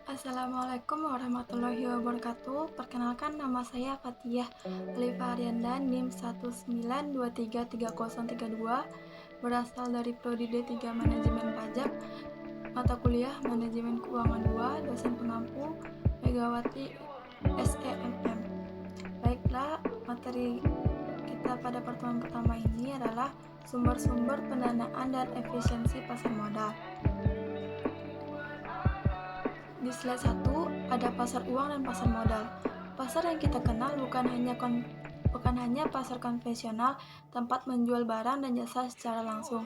Assalamualaikum warahmatullahi wabarakatuh. Perkenalkan, nama saya Fatiyah Alifa Arianda, NIM 192333032, berasal dari Prodi D3 Manajemen Pajak, mata kuliah Manajemen Keuangan 2, dosen pengampu Megawati SEMM. Baiklah, materi kita pada pertemuan pertama ini adalah sumber-sumber pendanaan dan efisiensi pasar modal. Di slide 1 ada pasar uang dan pasar modal. Pasar yang kita kenal bukan hanya pasar konvensional, tempat menjual barang dan jasa secara langsung.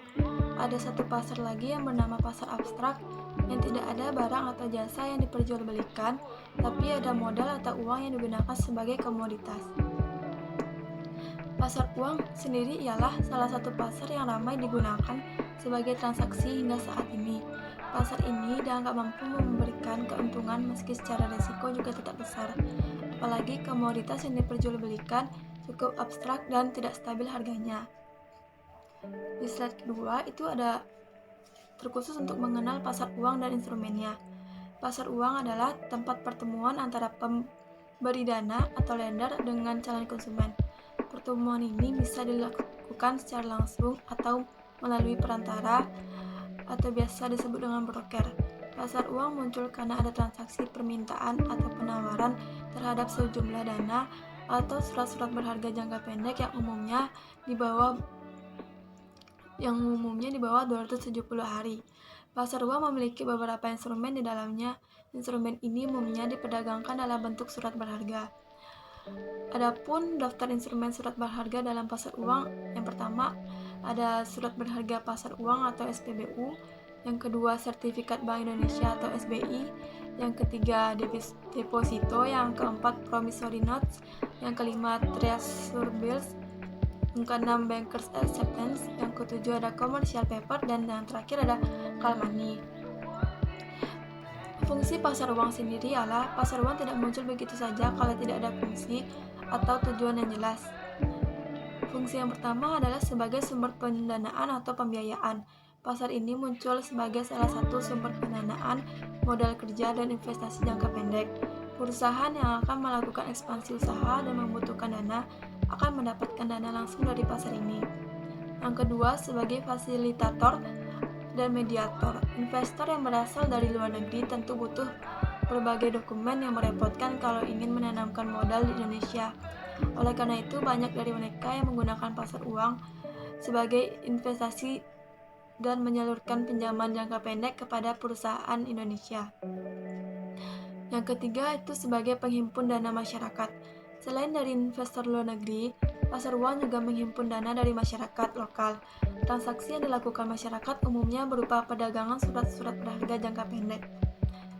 Ada satu pasar lagi yang bernama pasar abstrak, yang tidak ada barang atau jasa yang diperjualbelikan, tapi ada modal atau uang yang digunakan sebagai komoditas. Pasar uang sendiri ialah salah satu pasar yang ramai digunakan sebagai transaksi hingga saat ini. Pasar ini dianggap mampu memberikan keuntungan meski secara risiko juga tidak besar. Apalagi komoditas yang diperjualbelikan cukup abstrak dan tidak stabil harganya. Di slide kedua itu ada terkhusus untuk mengenal pasar uang dan instrumennya. Pasar uang adalah tempat pertemuan antara pemberi dana atau lender dengan calon konsumen. Pertemuan ini bisa dilakukan secara langsung atau melalui perantara atau biasa disebut dengan broker. Pasar uang muncul karena ada transaksi permintaan atau penawaran terhadap sejumlah dana atau surat-surat berharga jangka pendek yang umumnya di bawah 270 hari. Pasar uang memiliki beberapa instrumen di dalamnya. Instrumen ini umumnya diperdagangkan dalam bentuk surat berharga. Adapun daftar instrumen surat berharga dalam pasar uang, yang pertama ada surat berharga pasar uang atau SPBU, yang kedua sertifikat Bank Indonesia atau SBI, yang ketiga deposito, yang keempat promissory notes, yang kelima treasury bills, yang keenam bankers acceptance, yang ketujuh ada commercial paper, dan yang terakhir ada call money. Fungsi pasar uang sendiri ialah pasar uang tidak muncul begitu saja kalau tidak ada fungsi atau tujuan yang jelas. Fungsi yang pertama adalah sebagai sumber pendanaan atau pembiayaan. Pasar ini muncul sebagai salah satu sumber pendanaan, modal kerja, dan investasi jangka pendek. Perusahaan yang akan melakukan ekspansi usaha dan membutuhkan dana akan mendapatkan dana langsung dari pasar ini. Yang kedua, sebagai fasilitator dan mediator. Investor yang berasal dari luar negeri tentu butuh berbagai dokumen yang merepotkan kalau ingin menanamkan modal di Indonesia. Oleh karena itu, banyak dari mereka yang menggunakan pasar uang sebagai investasi dan menyalurkan pinjaman jangka pendek kepada perusahaan Indonesia. Yang ketiga itu sebagai penghimpun dana masyarakat. Selain dari investor luar negeri, pasar uang juga menghimpun dana dari masyarakat lokal. Transaksi yang dilakukan masyarakat umumnya berupa perdagangan surat-surat berharga jangka pendek.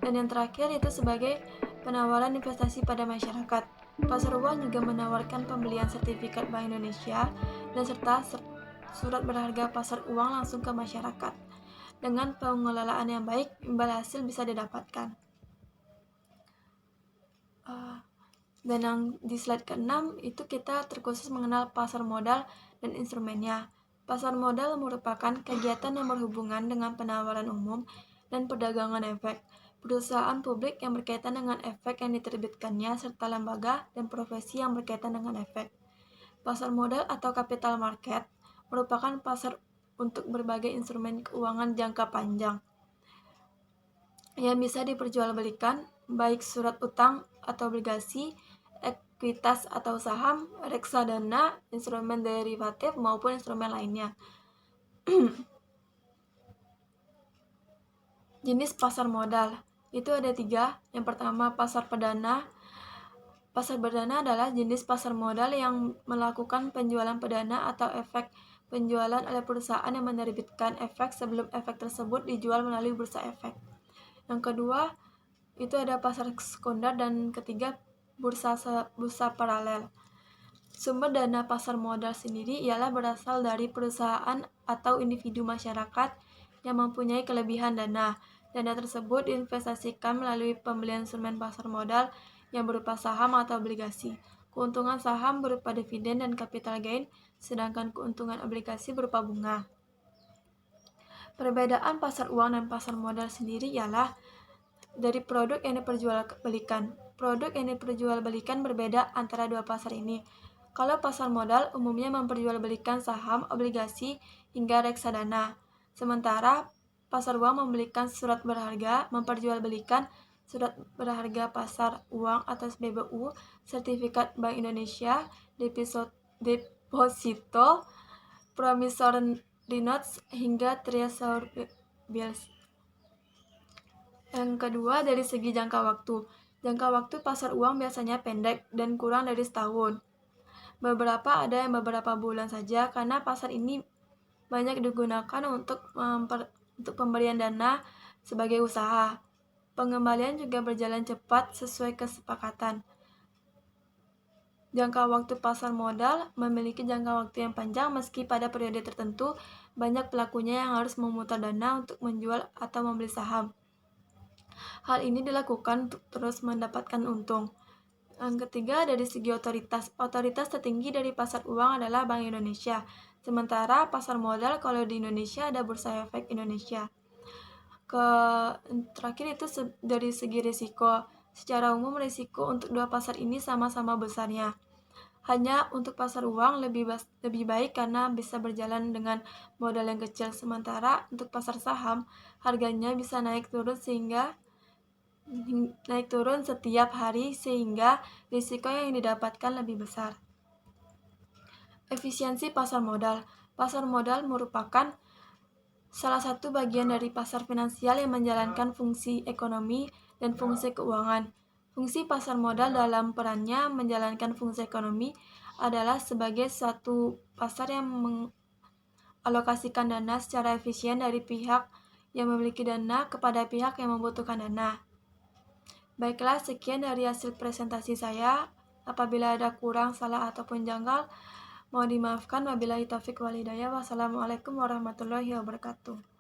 Dan yang terakhir itu sebagai penawaran investasi pada masyarakat. Pasar uang juga menawarkan pembelian sertifikat Bank Indonesia dan serta surat berharga pasar uang langsung ke masyarakat. Dengan pengelolaan yang baik, imbal hasil bisa didapatkan. Dan yang di slide ke-6 itu kita terkhusus mengenal pasar modal dan instrumennya. Pasar modal merupakan kegiatan yang berhubungan dengan penawaran umum dan perdagangan efek. Perusahaan publik yang berkaitan dengan efek yang diterbitkannya serta lembaga dan profesi yang berkaitan dengan efek. Pasar modal atau capital market merupakan pasar untuk berbagai instrumen keuangan jangka panjang yang bisa diperjualbelikan, baik surat utang atau obligasi, ekuitas atau saham, reksadana, instrumen derivatif maupun instrumen lainnya. Jenis pasar modal itu ada 3. Yang pertama pasar perdana. Pasar perdana adalah jenis pasar modal yang melakukan penjualan perdana atau efek penjualan oleh perusahaan yang menerbitkan efek sebelum efek tersebut dijual melalui bursa efek. Yang kedua itu ada pasar sekunder, dan ketiga bursa paralel. Sumber dana pasar modal sendiri ialah berasal dari perusahaan atau individu masyarakat yang mempunyai kelebihan dana. Dana tersebut diinvestasikan melalui pembelian instrumen pasar modal yang berupa saham atau obligasi. Keuntungan saham berupa dividen dan capital gain, sedangkan keuntungan obligasi berupa bunga. Perbedaan pasar uang dan pasar modal sendiri ialah dari produk yang diperjualbelikan. Produk yang diperjualbelikan berbeda antara dua pasar ini. Kalau pasar modal umumnya memperjualbelikan saham, obligasi, hingga reksadana. Sementara pasar uang memperjualbelikan surat berharga pasar uang atas BBU, sertifikat Bank Indonesia, deposito, promissory notes, hingga treasury bills. Yang kedua, dari segi jangka waktu. Jangka waktu pasar uang biasanya pendek dan kurang dari setahun. Ada yang beberapa bulan saja karena pasar ini banyak digunakan untuk pemberian dana sebagai usaha. Pengembalian juga berjalan cepat sesuai kesepakatan. Jangka waktu pasar modal memiliki jangka waktu yang panjang meski pada periode tertentu banyak pelakunya yang harus memutar dana untuk menjual atau membeli saham. Hal ini dilakukan untuk terus mendapatkan untung. Yang ketiga, dari segi otoritas. Otoritas tertinggi dari pasar uang adalah Bank Indonesia. Sementara pasar modal kalau di Indonesia ada Bursa Efek Indonesia. Terakhir itu dari segi risiko. Secara umum risiko untuk dua pasar ini sama-sama besarnya. Hanya untuk pasar uang lebih baik karena bisa berjalan dengan modal yang kecil. Sementara untuk pasar saham, harganya bisa naik turun setiap hari sehingga risiko yang didapatkan lebih besar. Efisiensi pasar modal. Pasar modal merupakan salah satu bagian dari pasar finansial yang menjalankan fungsi ekonomi dan fungsi keuangan. Fungsi pasar modal dalam perannya menjalankan fungsi ekonomi adalah sebagai suatu pasar yang mengalokasikan dana secara efisien dari pihak yang memiliki dana kepada pihak yang membutuhkan dana. Baiklah, sekian dari hasil presentasi saya. Apabila ada kurang, salah, ataupun janggal, mohon dimaafkan. Wabillahi taufiq wal hidayah. Wassalamualaikum warahmatullahi wabarakatuh.